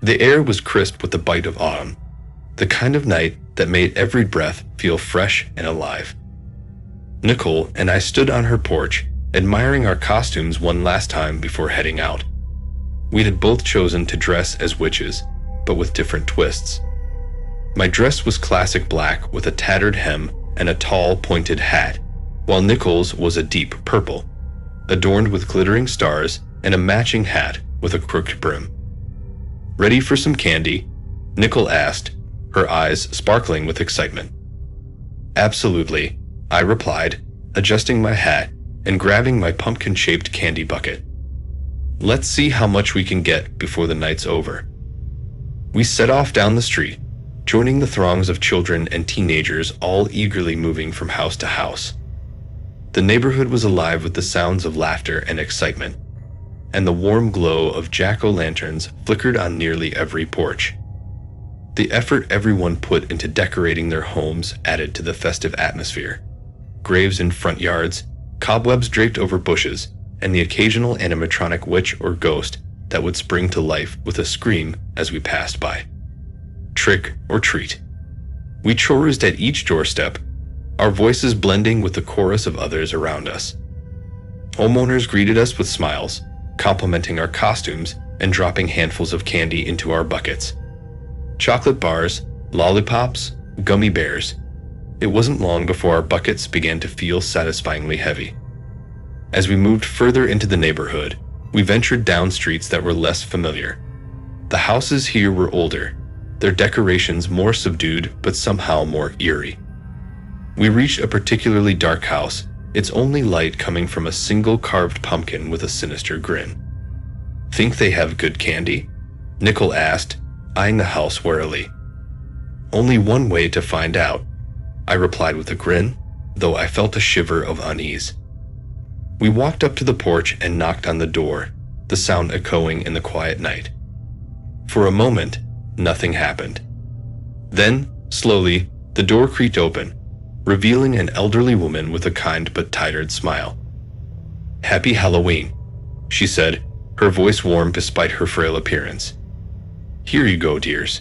The air was crisp with the bite of autumn, the kind of night that made every breath feel fresh and alive. Nicole and I stood on her porch, admiring our costumes one last time before heading out. We had both chosen to dress as witches, but with different twists. My dress was classic black with a tattered hem and a tall, pointed hat, while Nicole's was a deep purple, adorned with glittering stars and a matching hat with a crooked brim. "Ready for some candy?" Nicole asked, her eyes sparkling with excitement. "Absolutely," I replied, adjusting my hat and grabbing my pumpkin-shaped candy bucket. "Let's see how much we can get before the night's over." We set off down the street, joining the throngs of children and teenagers all eagerly moving from house to house. The neighborhood was alive with the sounds of laughter and excitement, and the warm glow of jack-o'-lanterns flickered on nearly every porch. The effort everyone put into decorating their homes added to the festive atmosphere. Graves in front yards, cobwebs draped over bushes, and the occasional animatronic witch or ghost that would spring to life with a scream as we passed by. Trick or treat. We chorused at each doorstep, our voices blending with the chorus of others around us. Homeowners greeted us with smiles, complimenting our costumes and dropping handfuls of candy into our buckets. Chocolate bars, lollipops, gummy bears. It wasn't long before our buckets began to feel satisfyingly heavy. As we moved further into the neighborhood, we ventured down streets that were less familiar. The houses here were older, their decorations more subdued but somehow more eerie. We reached a particularly dark house, its only light coming from a single carved pumpkin with a sinister grin. "Think they have good candy?" Nicole asked, eyeing the house warily. "Only one way to find out," I replied with a grin, though I felt a shiver of unease. We walked up to the porch and knocked on the door, the sound echoing in the quiet night. For a moment, nothing happened. Then, slowly, the door creaked open, revealing an elderly woman with a kind but tired smile. "Happy Halloween," she said, her voice warm despite her frail appearance. "Here you go, dears."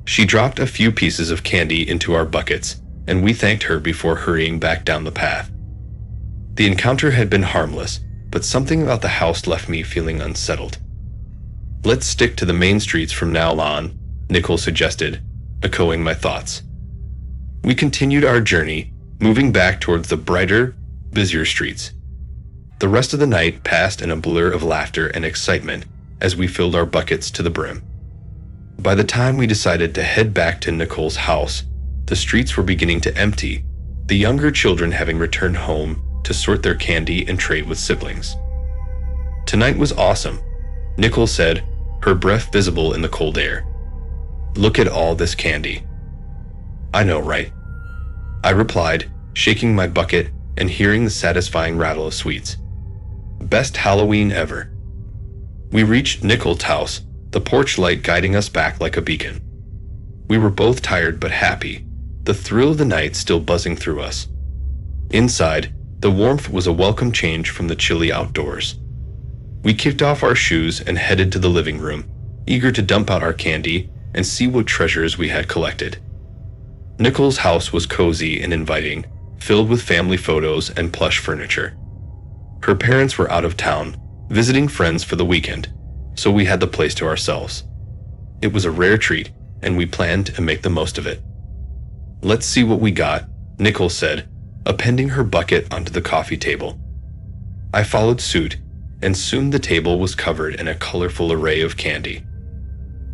She dropped a few pieces of candy into our buckets, and we thanked her before hurrying back down the path. The encounter had been harmless, but something about the house left me feeling unsettled. "Let's stick to the main streets from now on," Nicole suggested, echoing my thoughts. We continued our journey, moving back towards the brighter, busier streets. The rest of the night passed in a blur of laughter and excitement as we filled our buckets to the brim. By the time we decided to head back to Nicole's house, the streets were beginning to empty, the younger children having returned home to sort their candy and trade with siblings. "Tonight was awesome," Nicole said, her breath visible in the cold air. "Look at all this candy." "I know, right?" I replied, shaking my bucket and hearing the satisfying rattle of sweets. "Best Halloween ever." We reached Nicole's house, the porch light guiding us back like a beacon. We were both tired but happy, the thrill of the night still buzzing through us. Inside, the warmth was a welcome change from the chilly outdoors. We kicked off our shoes and headed to the living room, eager to dump out our candy and see what treasures we had collected. Nicole's house was cozy and inviting, filled with family photos and plush furniture. Her parents were out of town, visiting friends for the weekend, so we had the place to ourselves. It was a rare treat, and we planned to make the most of it. "Let's see what we got," Nicole said, appending her bucket onto the coffee table. I followed suit, and soon the table was covered in a colorful array of candy.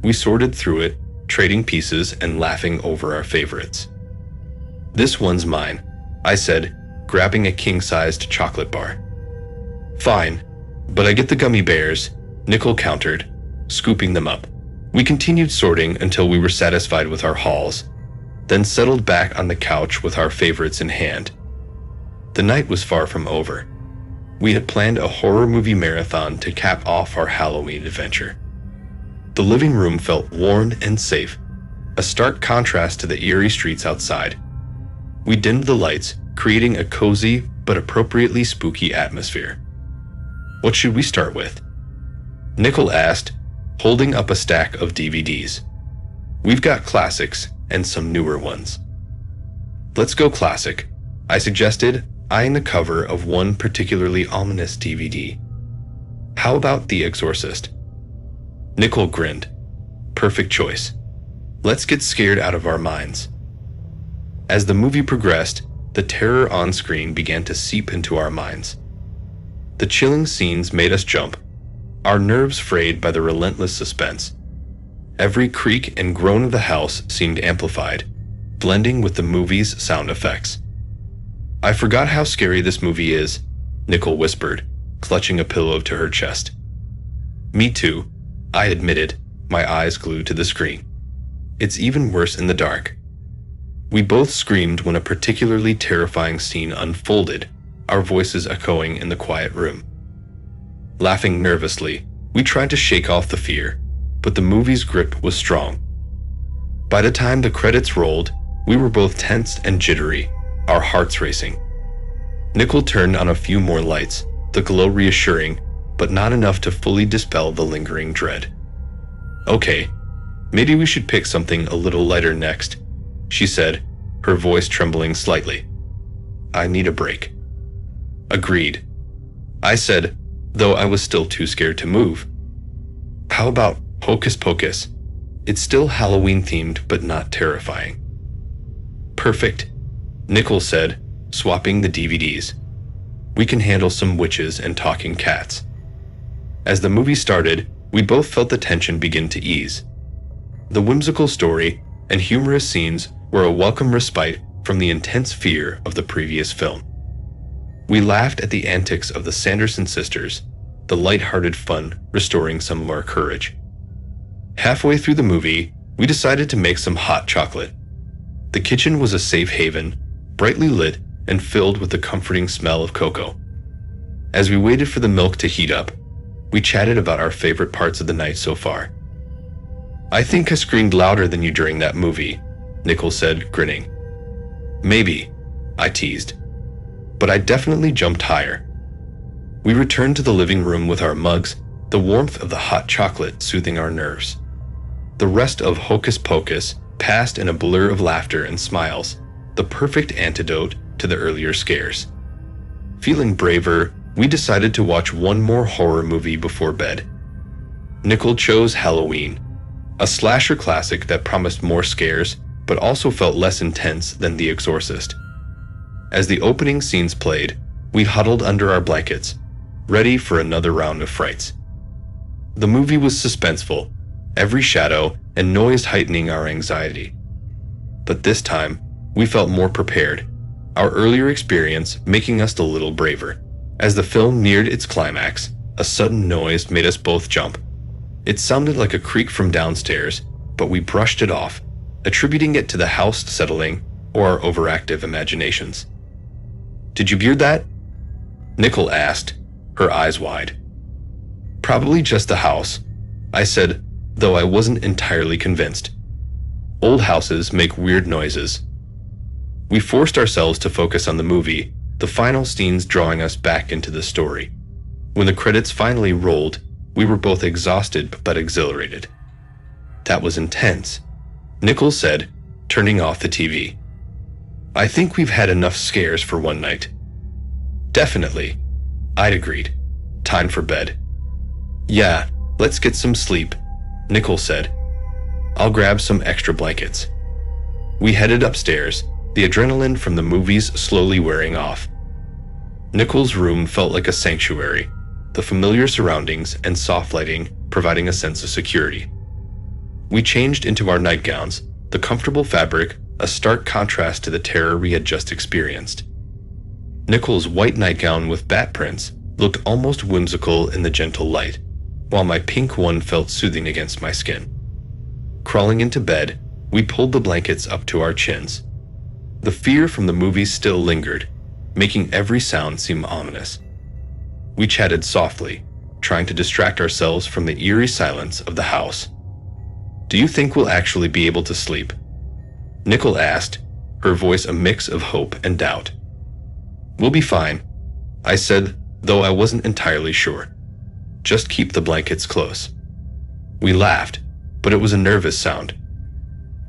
We sorted through it, trading pieces and laughing over our favorites. "This one's mine," I said, grabbing a king-sized chocolate bar. "Fine, but I get the gummy bears," Nicole countered, scooping them up. We continued sorting until we were satisfied with our hauls, then settled back on the couch with our favorites in hand. The night was far from over. We had planned a horror movie marathon to cap off our Halloween adventure. The living room felt warm and safe, a stark contrast to the eerie streets outside. We dimmed the lights, creating a cozy but appropriately spooky atmosphere. "What should we start with?" Nicole asked, holding up a stack of DVDs. We've got classics and some newer ones. Let's go classic, I suggested, eyeing the cover of one particularly ominous DVD. How about The Exorcist? Nicole grinned. Perfect choice. Let's get scared out of our minds. As the movie progressed, the terror on screen began to seep into our minds. The chilling scenes made us jump, our nerves frayed by the relentless suspense. Every creak and groan of the house seemed amplified, blending with the movie's sound effects. I forgot how scary this movie is, Nicole whispered, clutching a pillow to her chest. Me too, I admitted, my eyes glued to the screen. It's even worse in the dark. We both screamed when a particularly terrifying scene unfolded, our voices echoing in the quiet room. Laughing nervously, we tried to shake off the fear, but the movie's grip was strong. By the time the credits rolled, we were both tense and jittery, our hearts racing. Nicole turned on a few more lights, the glow reassuring, but not enough to fully dispel the lingering dread. Okay, maybe we should pick something a little lighter next, she said, her voice trembling slightly. I need a break. Agreed, I said, though I was still too scared to move. How about Hocus Pocus? It's still Halloween themed but not terrifying. Perfect, Nicole said, swapping the DVDs. We can handle some witches and talking cats. As the movie started, we both felt the tension begin to ease. The whimsical story and humorous scenes were a welcome respite from the intense fear of the previous film. We laughed at the antics of the Sanderson sisters, the light-hearted fun restoring some of our courage. Halfway through the movie, we decided to make some hot chocolate. The kitchen was a safe haven, brightly lit and filled with the comforting smell of cocoa. As we waited for the milk to heat up, we chatted about our favorite parts of the night so far. I think I screamed louder than you during that movie, Nicole said, grinning. Maybe, I teased. But I definitely jumped higher. We returned to the living room with our mugs, the warmth of the hot chocolate soothing our nerves. The rest of Hocus Pocus passed in a blur of laughter and smiles, the perfect antidote to the earlier scares. Feeling braver, we decided to watch one more horror movie before bed. Nicole chose Halloween, a slasher classic that promised more scares but also felt less intense than The Exorcist. As the opening scenes played, we huddled under our blankets, ready for another round of frights. The movie was suspenseful, every shadow and noise heightening our anxiety. But this time, we felt more prepared, our earlier experience making us a little braver. As the film neared its climax, a sudden noise made us both jump. It sounded like a creak from downstairs, but we brushed it off, attributing it to the house settling or our overactive imaginations. Did you hear that? Nicole asked, her eyes wide. Probably just the house, I said, though I wasn't entirely convinced. Old houses make weird noises. We forced ourselves to focus on the movie, the final scenes drawing us back into the story. When the credits finally rolled, we were both exhausted but exhilarated. That was intense, Nicole said, turning off the TV. I think we've had enough scares for one night. Definitely, I'd agreed. Time for bed. Yeah, let's get some sleep, Nicole said. I'll grab some extra blankets. We headed upstairs, the adrenaline from the movies slowly wearing off. Nicole's room felt like a sanctuary, the familiar surroundings and soft lighting providing a sense of security. We changed into our nightgowns, the comfortable fabric a stark contrast to the terror we had just experienced. Nicole's white nightgown with bat prints looked almost whimsical in the gentle light, while my pink one felt soothing against my skin. Crawling into bed, we pulled the blankets up to our chins. The fear from the movies still lingered, making every sound seem ominous. We chatted softly, trying to distract ourselves from the eerie silence of the house. Do you think we'll actually be able to sleep? Nicole asked, her voice a mix of hope and doubt. We'll be fine, I said, though I wasn't entirely sure. Just keep the blankets close. We laughed, but it was a nervous sound.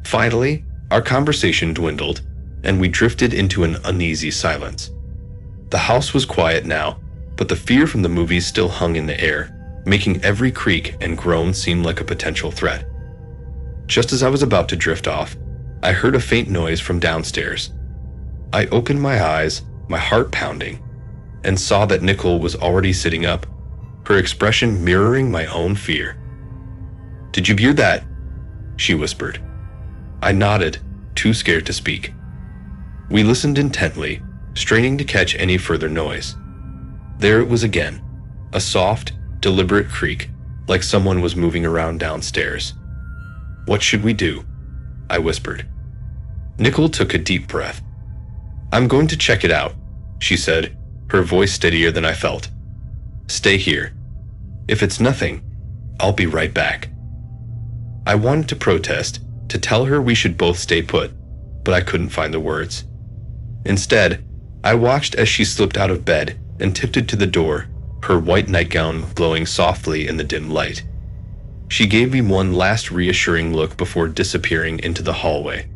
Finally, our conversation dwindled, and we drifted into an uneasy silence. The house was quiet now, but the fear from the movies still hung in the air, making every creak and groan seem like a potential threat. Just as I was about to drift off, I heard a faint noise from downstairs. I opened my eyes, my heart pounding, and saw that Nicole was already sitting up, her expression mirroring my own fear. "Did you hear that?" she whispered. I nodded, too scared to speak. We listened intently, straining to catch any further noise. There it was again, a soft, deliberate creak, like someone was moving around downstairs. "What should we do?" I whispered. Nicole took a deep breath. "I'm going to check it out," she said, her voice steadier than I felt. "Stay here. If it's nothing, I'll be right back." I wanted to protest, to tell her we should both stay put, but I couldn't find the words. Instead, I watched as she slipped out of bed and tiptoed to the door, her white nightgown glowing softly in the dim light. She gave me one last reassuring look before disappearing into the hallway.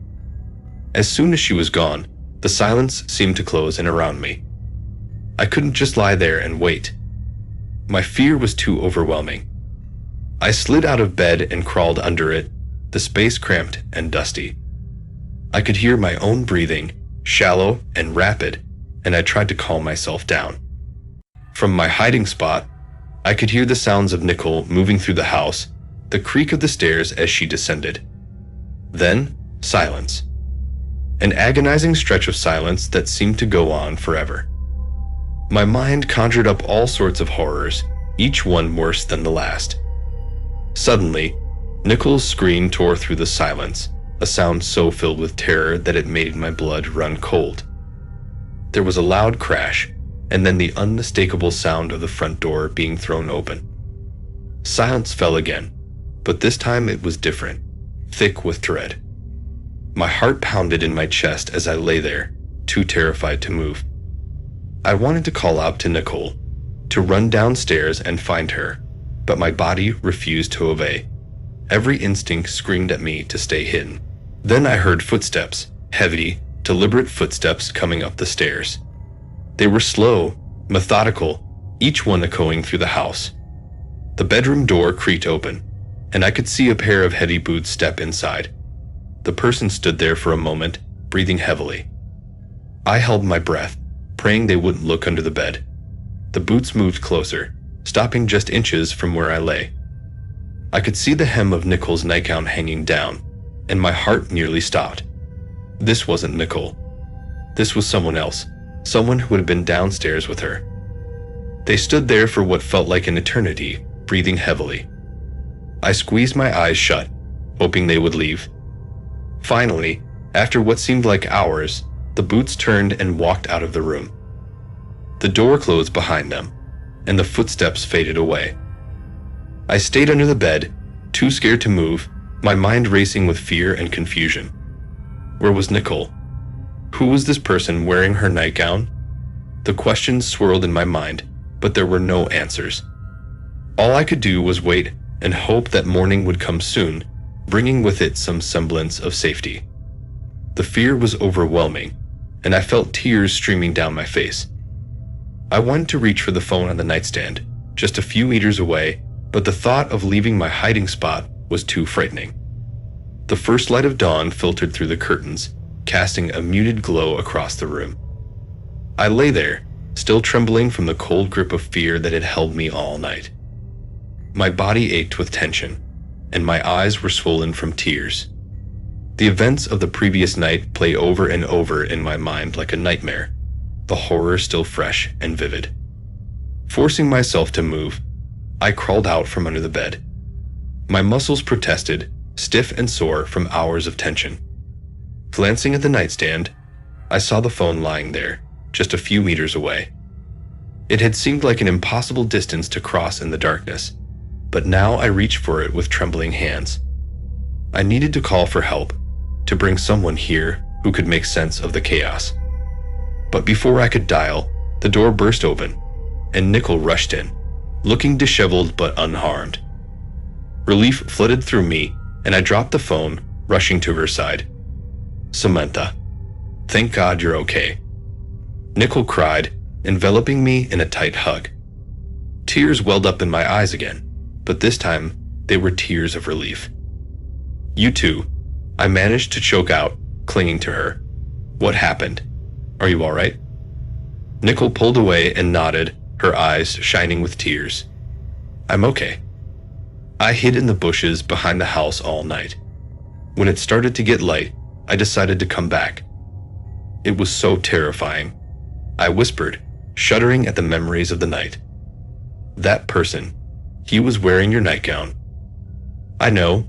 As soon as she was gone, the silence seemed to close in around me. I couldn't just lie there and wait. My fear was too overwhelming. I slid out of bed and crawled under it, the space cramped and dusty. I could hear my own breathing, shallow and rapid, and I tried to calm myself down. From my hiding spot, I could hear the sounds of Nicole moving through the house, the creak of the stairs as she descended. Then, silence. An agonizing stretch of silence that seemed to go on forever. My mind conjured up all sorts of horrors, each one worse than the last. Suddenly, Nicole's scream tore through the silence, a sound so filled with terror that it made my blood run cold. There was a loud crash, and then the unmistakable sound of the front door being thrown open. Silence fell again, but this time it was different, thick with dread. My heart pounded in my chest as I lay there, too terrified to move. I wanted to call out to Nicole, to run downstairs and find her, but my body refused to obey. Every instinct screamed at me to stay hidden. Then I heard footsteps, heavy, deliberate footsteps coming up the stairs. They were slow, methodical, each one echoing through the house. The bedroom door creaked open, and I could see a pair of heavy boots step inside. The person stood there for a moment, breathing heavily. I held my breath, praying they wouldn't look under the bed. The boots moved closer, stopping just inches from where I lay. I could see the hem of Nicole's nightgown hanging down, and my heart nearly stopped. This wasn't Nicole. This was someone else, someone who had been downstairs with her. They stood there for what felt like an eternity, breathing heavily. I squeezed my eyes shut, hoping they would leave. Finally, after what seemed like hours, the boots turned and walked out of the room. The door closed behind them, and the footsteps faded away. I stayed under the bed, too scared to move, my mind racing with fear and confusion. Where was Nicole? Who was this person wearing her nightgown? The questions swirled in my mind, but there were no answers. All I could do was wait and hope that morning would come soon, bringing with it some semblance of safety. The fear was overwhelming, and I felt tears streaming down my face. I wanted to reach for the phone on the nightstand, just a few meters away, but the thought of leaving my hiding spot was too frightening. The first light of dawn filtered through the curtains, casting a muted glow across the room. I lay there, still trembling from the cold grip of fear that had held me all night. My body ached with tension, and my eyes were swollen from tears. The events of the previous night play over and over in my mind like a nightmare, the horror still fresh and vivid. Forcing myself to move, I crawled out from under the bed. My muscles protested, stiff and sore from hours of tension. Glancing at the nightstand, I saw the phone lying there, just a few meters away. It had seemed like an impossible distance to cross in the darkness, but now I reached for it with trembling hands. I needed to call for help, to bring someone here who could make sense of the chaos. But before I could dial, the door burst open, and Nicole rushed in, looking disheveled but unharmed. Relief flooded through me, and I dropped the phone, rushing to her side. "Samantha, thank God you're okay," Nicole cried, enveloping me in a tight hug. Tears welled up in my eyes again, but this time they were tears of relief. "You too," I managed to choke out, clinging to her. "What happened? Are you all right?" Nicole pulled away and nodded, her eyes shining with tears. "I'm okay. I hid in the bushes behind the house all night. When it started to get light, I decided to come back. It was so terrifying," I whispered, shuddering at the memories of the night. "That person, he was wearing your nightgown." "I know,"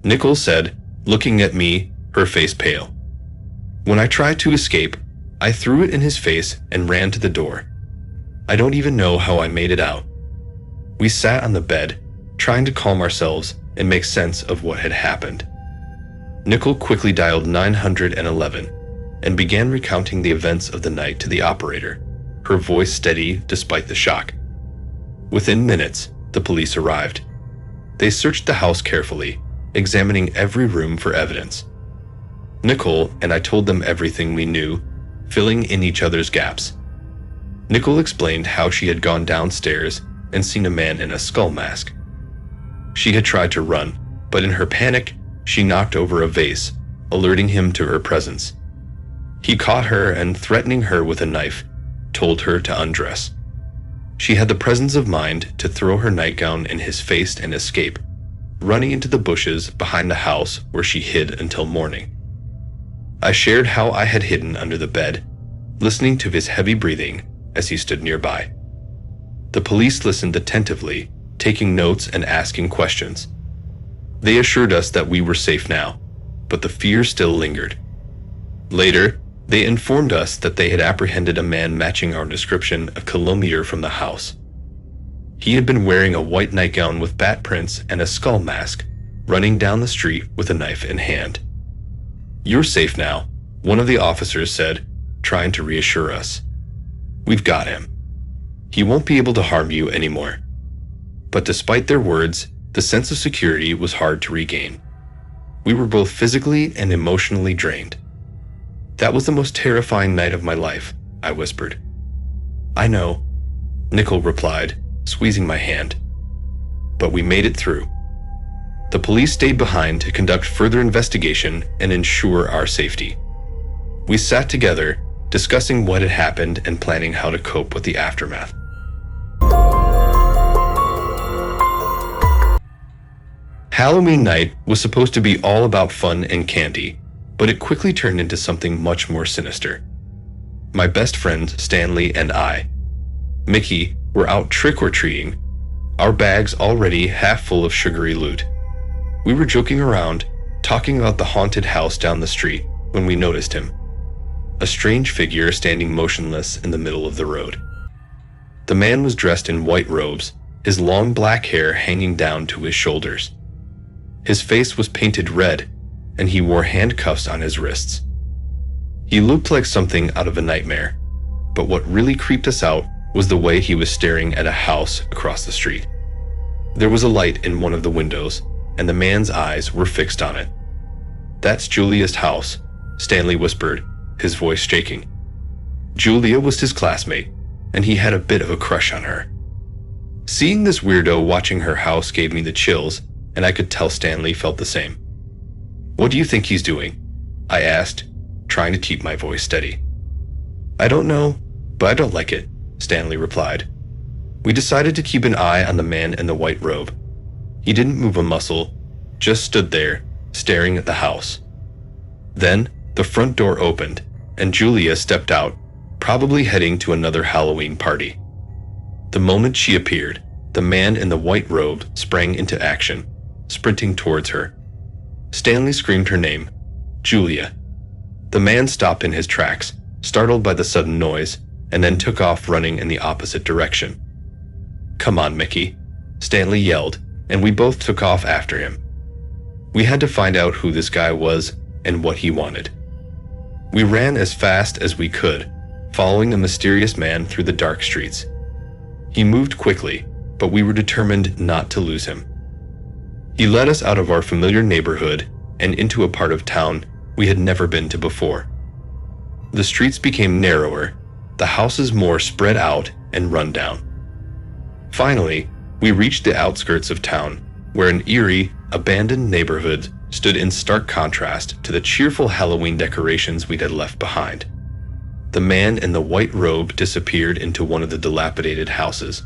Nicole said, looking at me, her face pale. "When I tried to escape, I threw it in his face and ran to the door. I don't even know how I made it out." We sat on the bed, trying to calm ourselves and make sense of what had happened. Nicole quickly dialed 911 and began recounting the events of the night to the operator, her voice steady despite the shock. Within minutes, the police arrived. They searched the house carefully, examining every room for evidence. Nicole and I told them everything we knew, filling in each other's gaps. Nicole explained how she had gone downstairs and seen a man in a skull mask. She had tried to run, but in her panic, she knocked over a vase, alerting him to her presence. He caught her and, threatening her with a knife, told her to undress. She had the presence of mind to throw her nightgown in his face and escape, running into the bushes behind the house where she hid until morning. I shared how I had hidden under the bed, listening to his heavy breathing as he stood nearby. The police listened attentively, taking notes and asking questions. They assured us that we were safe now, but the fear still lingered. Later, they informed us that they had apprehended a man matching our description a kilometer from the house. He had been wearing a white nightgown with bat prints and a skull mask, running down the street with a knife in hand. "You're safe now," one of the officers said, trying to reassure us. "We've got him. He won't be able to harm you anymore." But despite their words, the sense of security was hard to regain. We were both physically and emotionally drained. "That was the most terrifying night of my life," I whispered. "I know," Nicole replied, squeezing my hand. "But we made it through." The police stayed behind to conduct further investigation and ensure our safety. We sat together, discussing what had happened and planning how to cope with the aftermath. Halloween night was supposed to be all about fun and candy, but it quickly turned into something much more sinister. My best friend Stanley and I, Mickey, were out trick-or-treating, our bags already half full of sugary loot. We were joking around, talking about the haunted house down the street, when we noticed him. A strange figure standing motionless in the middle of the road. The man was dressed in white robes, his long black hair hanging down to his shoulders. His face was painted red, and he wore handcuffs on his wrists. He looked like something out of a nightmare, but what really creeped us out was the way he was staring at a house across the street. There was a light in one of the windows, and the man's eyes were fixed on it. "That's Julia's house," Stanley whispered, his voice shaking. Julia was his classmate, and he had a bit of a crush on her. Seeing this weirdo watching her house gave me the chills, and I could tell Stanley felt the same. "What do you think he's doing?" I asked, trying to keep my voice steady. "I don't know, but I don't like it," Stanley replied. We decided to keep an eye on the man in the white robe. He didn't move a muscle, just stood there, staring at the house. Then, the front door opened, and Julia stepped out, probably heading to another Halloween party. The moment she appeared, the man in the white robe sprang into action, sprinting towards her. Stanley screamed her name, "Julia." The man stopped in his tracks, startled by the sudden noise, and then took off running in the opposite direction. "Come on, Mickey," Stanley yelled, and we both took off after him. We had to find out who this guy was and what he wanted. We ran as fast as we could, following the mysterious man through the dark streets. He moved quickly, but we were determined not to lose him. He led us out of our familiar neighborhood and into a part of town we had never been to before. The streets became narrower, the houses more spread out and run down. Finally, we reached the outskirts of town, where an eerie, abandoned neighborhood stood in stark contrast to the cheerful Halloween decorations we'd had left behind. The man in the white robe disappeared into one of the dilapidated houses.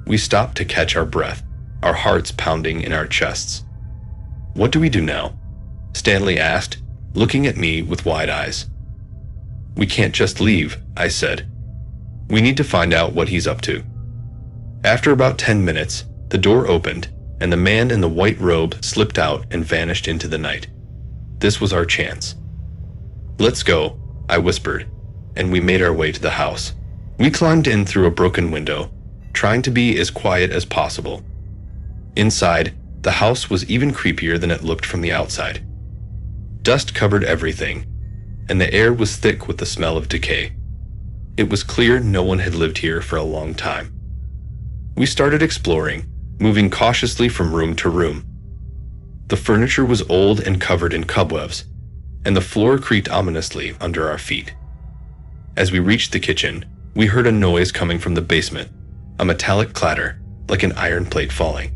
We stopped to catch our breath, our hearts pounding in our chests. "What do we do now?" Stanley asked, looking at me with wide eyes. "We can't just leave," I said. "We need to find out what he's up to." After about 10 minutes, the door opened, and the man in the white robe slipped out and vanished into the night. This was our chance. "Let's go," I whispered, and we made our way to the house. We climbed in through a broken window, trying to be as quiet as possible. Inside, the house was even creepier than it looked from the outside. Dust covered everything, and the air was thick with the smell of decay. It was clear no one had lived here for a long time. We started exploring, moving cautiously from room to room. The furniture was old and covered in cobwebs, and the floor creaked ominously under our feet. As we reached the kitchen, we heard a noise coming from the basement, a metallic clatter, like an iron plate falling.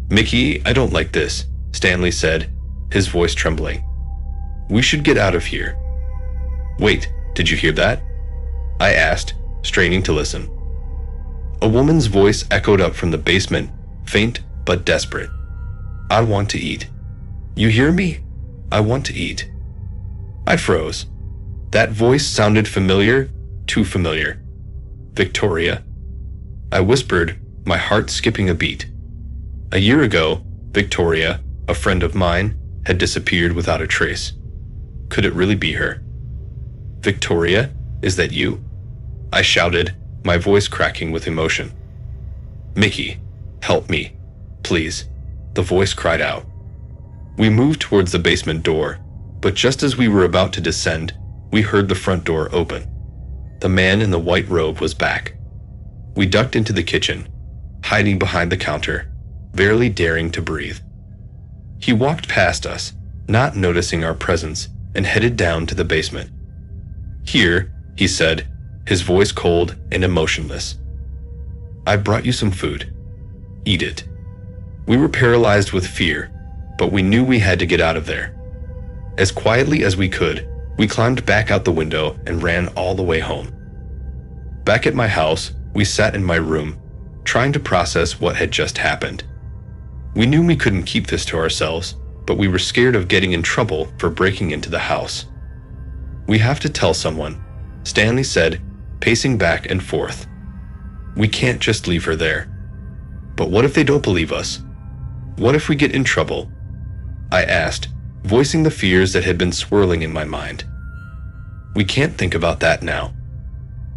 "Mickey, I don't like this," Stanley said, his voice trembling. "We should get out of here." "Wait, did you hear that?" I asked, straining to listen. A woman's voice echoed up from the basement, faint but desperate. "I want to eat. You hear me? I want to eat." I froze. That voice sounded familiar, too familiar. "Victoria?" I whispered, my heart skipping a beat. A year ago, Victoria, a friend of mine, had disappeared without a trace. Could it really be her? "Victoria, is that you?" I shouted, my voice cracking with emotion. "Mickey, help me, please," the voice cried out. We moved towards the basement door, but just as we were about to descend, we heard the front door open. The man in the white robe was back. We ducked into the kitchen, hiding behind the counter, barely daring to breathe. He walked past us, not noticing our presence, and headed down to the basement. "Here," he said, his voice cold and emotionless. "I brought you some food. Eat it." We were paralyzed with fear, but we knew we had to get out of there. As quietly as we could, we climbed back out the window and ran all the way home. Back at my house, we sat in my room, trying to process what had just happened. We knew we couldn't keep this to ourselves, but we were scared of getting in trouble for breaking into the house. "We have to tell someone," Stanley said, pacing back and forth. "We can't just leave her there." "But what if they don't believe us? What if we get in trouble?" I asked, voicing the fears that had been swirling in my mind. "We can't think about that now.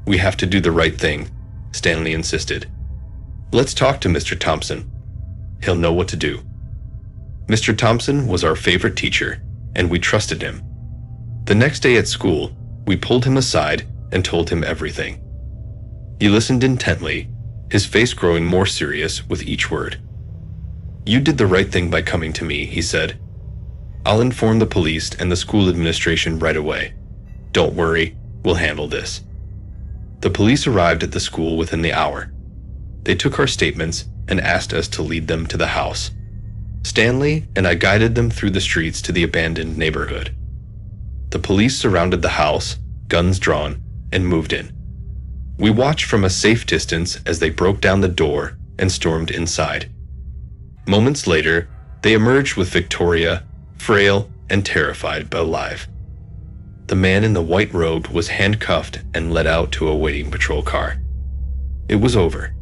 We have to do the right thing," Stanley insisted. "Let's talk to Mr. Thompson. He'll know what to do." Mr. Thompson was our favorite teacher, and we trusted him. The next day at school, we pulled him aside and told him everything. He listened intently, his face growing more serious with each word. "You did the right thing by coming to me," he said. "I'll inform the police and the school administration right away. Don't worry, we'll handle this." The police arrived at the school within the hour. They took our statements and asked us to lead them to the house. Stanley and I guided them through the streets to the abandoned neighborhood. The police surrounded the house, guns drawn, and moved in. We watched from a safe distance as they broke down the door and stormed inside. Moments later, they emerged with Victoria, frail and terrified but alive. The man in the white robe was handcuffed and led out to a waiting patrol car. It was over.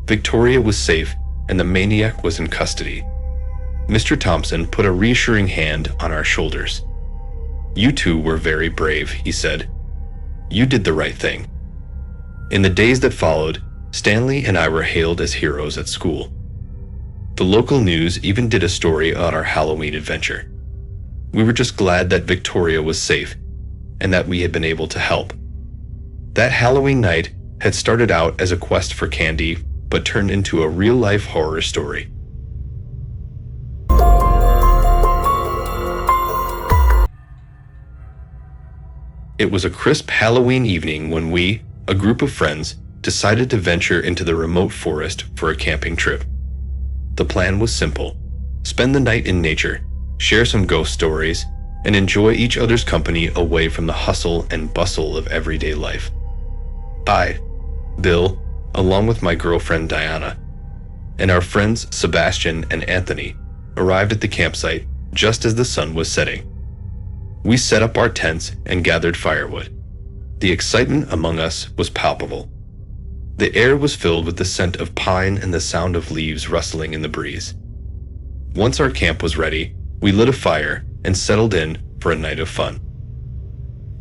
Victoria was safe, and the maniac was in custody. Mr. Thompson put a reassuring hand on our shoulders. "You two were very brave," he said. "You did the right thing." In the days that followed, Stanley and I were hailed as heroes at school. The local news even did a story on our Halloween adventure. We were just glad that Victoria was safe, and that we had been able to help. That Halloween night had started out as a quest for candy, but turned into a real-life horror story. It was a crisp Halloween evening when we, a group of friends, decided to venture into the remote forest for a camping trip. The plan was simple: spend the night in nature, share some ghost stories, and enjoy each other's company away from the hustle and bustle of everyday life. I, Bill, along with my girlfriend Diana, and our friends Sebastian and Anthony, arrived at the campsite just as the sun was setting. We set up our tents and gathered firewood. The excitement among us was palpable. The air was filled with the scent of pine and the sound of leaves rustling in the breeze. Once our camp was ready, we lit a fire and settled in for a night of fun.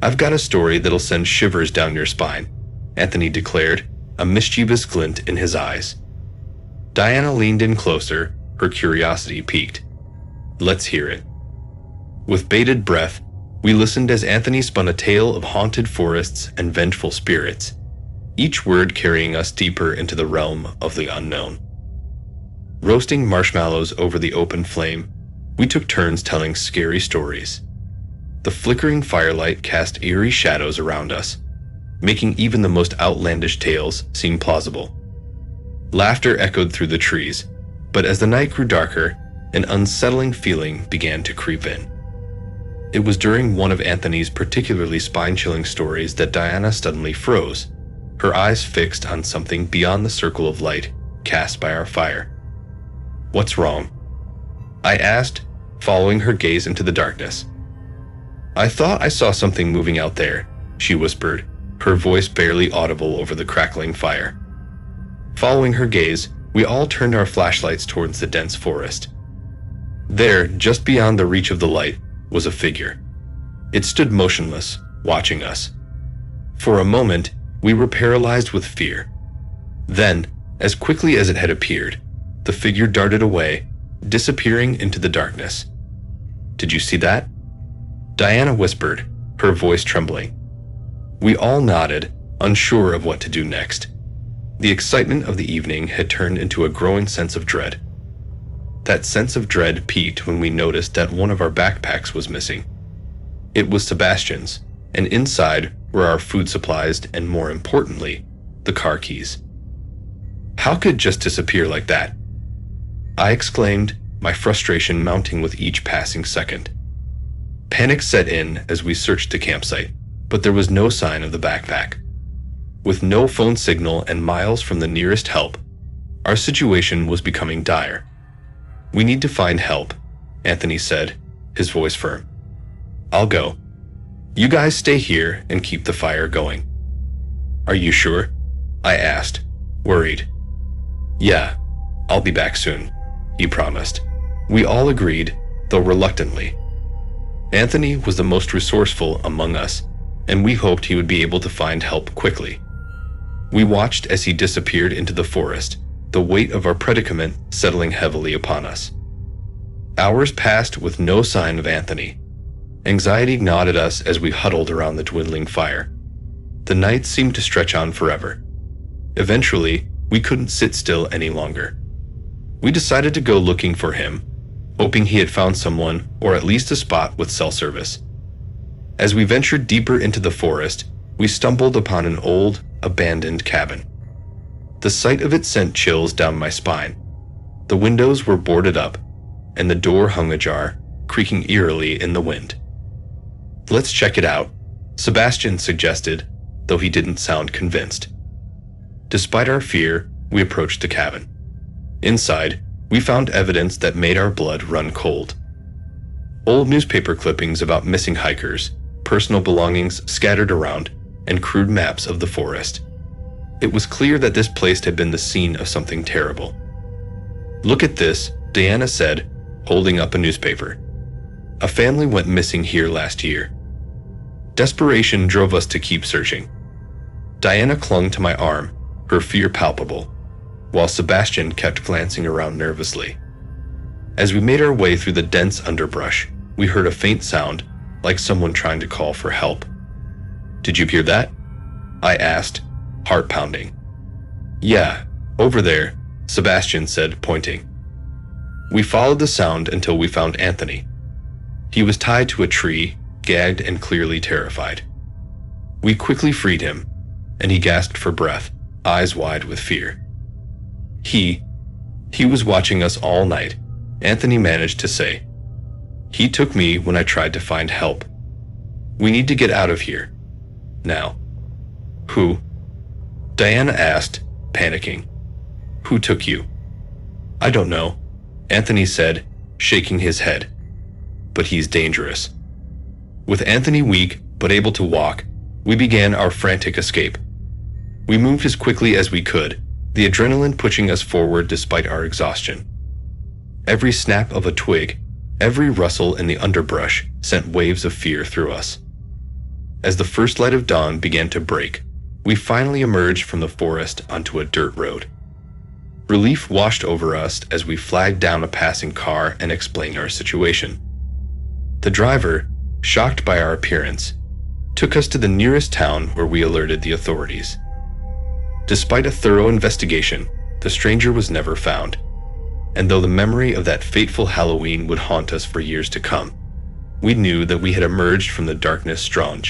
"I've got a story that'll send shivers down your spine," Anthony declared, a mischievous glint in his eyes. Diana leaned in closer, her curiosity piqued. "Let's hear it." With bated breath, we listened as Anthony spun a tale of haunted forests and vengeful spirits, each word carrying us deeper into the realm of the unknown. Roasting marshmallows over the open flame, we took turns telling scary stories. The flickering firelight cast eerie shadows around us, making even the most outlandish tales seem plausible. Laughter echoed through the trees, but as the night grew darker, an unsettling feeling began to creep in. It was during one of Anthony's particularly spine-chilling stories that Diana suddenly froze, her eyes fixed on something beyond the circle of light cast by our fire. "What's wrong?" I asked, following her gaze into the darkness. "I thought I saw something moving out there," she whispered, her voice barely audible over the crackling fire. Following her gaze, we all turned our flashlights towards the dense forest. There, just beyond the reach of the light, was a figure. It stood motionless, watching us. For a moment, we were paralyzed with fear. Then, as quickly as it had appeared, the figure darted away, disappearing into the darkness. "Did you see that?" Diana whispered, her voice trembling. We all nodded, unsure of what to do next. The excitement of the evening had turned into a growing sense of dread. That sense of dread peaked when we noticed that one of our backpacks was missing. It was Sebastian's, and inside were our food supplies and, more importantly, the car keys. How could it just disappear like that? I exclaimed, my frustration mounting with each passing second. Panic set in as we searched the campsite, but there was no sign of the backpack. With no phone signal and miles from the nearest help, our situation was becoming dire. "We need to find help," Anthony said, his voice firm. "I'll go. You guys stay here and keep the fire going." "Are you sure?" I asked, worried. "Yeah, I'll be back soon," he promised. We all agreed, though reluctantly. Anthony was the most resourceful among us, and we hoped he would be able to find help quickly. We watched as he disappeared into the forest, the weight of our predicament settling heavily upon us. Hours passed with no sign of Anthony. Anxiety gnawed at us as we huddled around the dwindling fire. The night seemed to stretch on forever. Eventually, we couldn't sit still any longer. We decided to go looking for him, hoping he had found someone or at least a spot with cell service. As we ventured deeper into the forest, we stumbled upon an old, abandoned cabin. The sight of it sent chills down my spine. The windows were boarded up, and the door hung ajar, creaking eerily in the wind. "Let's check it out," Sebastian suggested, though he didn't sound convinced. Despite our fear, we approached the cabin. Inside, we found evidence that made our blood run cold. Old newspaper clippings about missing hikers, personal belongings scattered around, and crude maps of the forest. It was clear that this place had been the scene of something terrible. "Look at this," Diana said, holding up a newspaper. "A family went missing here last year." Desperation drove us to keep searching. Diana clung to my arm, her fear palpable, while Sebastian kept glancing around nervously. As we made our way through the dense underbrush, we heard a faint sound, like someone trying to call for help. "Did you hear that?" I asked, heart pounding. "Yeah, over there," Sebastian said, pointing. We followed the sound until we found Anthony. He was tied to a tree, gagged and clearly terrified. We quickly freed him, and he gasped for breath, eyes wide with fear. He was watching us all night, Anthony managed to say. He took me when I tried to find help. We need to get out of here. Now. Who? Diana asked, panicking. Who took you? I don't know, Anthony said, shaking his head. But he's dangerous. With Anthony weak but able to walk, we began our frantic escape. We moved as quickly as we could, the adrenaline pushing us forward despite our exhaustion. Every snap of a twig, every rustle in the underbrush sent waves of fear through us. As the first light of dawn began to break, we finally emerged from the forest onto a dirt road. Relief washed over us as we flagged down a passing car and explained our situation. The driver, shocked by our appearance, took us to the nearest town where we alerted the authorities. Despite a thorough investigation, the stranger was never found, and though the memory of that fateful Halloween would haunt us for years to come, we knew that we had emerged from the darkness strong,